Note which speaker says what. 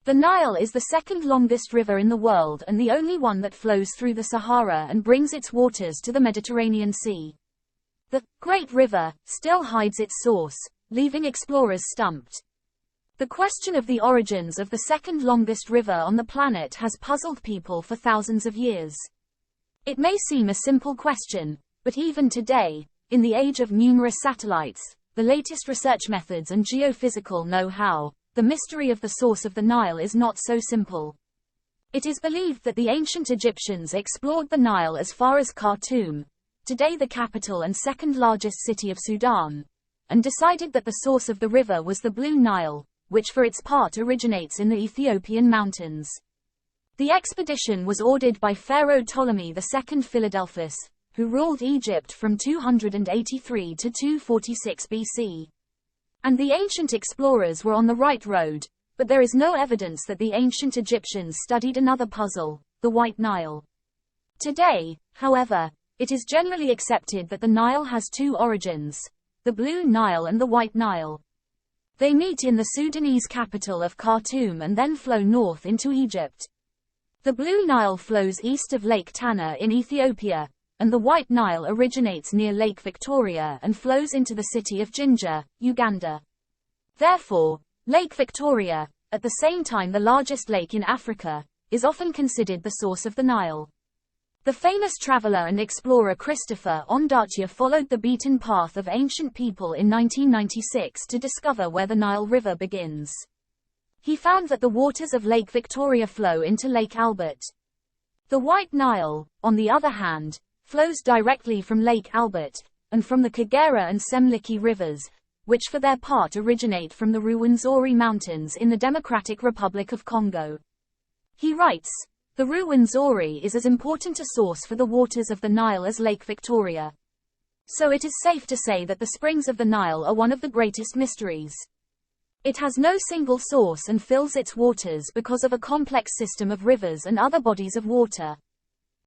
Speaker 1: The Nile is the second longest river in the world and the only one that flows through the Sahara and brings its waters to the Mediterranean Sea. The Great River still hides its source, leaving explorers stumped. The question of the origins of the second longest river on the planet has puzzled people for thousands of years. It may seem a simple question, but even today, in the age of numerous satellites, the latest research methods and geophysical know-how, the mystery of the source of the Nile is not so simple. It is believed that the ancient Egyptians explored the Nile as far as Khartoum, today the capital and second largest city of Sudan, and decided that the source of the river was the Blue Nile, which for its part originates in the Ethiopian mountains. The expedition was ordered by Pharaoh Ptolemy II Philadelphus, who ruled Egypt from 283 to 246 BC. And the ancient explorers were on the right road, but there is no evidence that the ancient Egyptians studied another puzzle, the White Nile. Today, however, it is generally accepted that the Nile has two origins, the Blue Nile and the White Nile. They meet in the Sudanese capital of Khartoum and then flow north into Egypt. The Blue Nile flows east of Lake Tana in Ethiopia, and the White Nile originates near Lake Victoria and flows into the city of Jinja, Uganda. Therefore, Lake Victoria, at the same time the largest lake in Africa, is often considered the source of the Nile. The famous traveler and explorer Christopher Ondaatje followed the beaten path of ancient people in 1996 to discover where the Nile River begins. He found that the waters of Lake Victoria flow into Lake Albert. The White Nile, on the other hand, flows directly from Lake Albert, and from the Kagera and Semliki rivers, which for their part originate from the Rwenzori Mountains in the Democratic Republic of Congo. He writes, the Rwenzori is as important a source for the waters of the Nile as Lake Victoria. So it is safe to say that the springs of the Nile are one of the greatest mysteries. It has no single source and fills its waters because of a complex system of rivers and other bodies of water.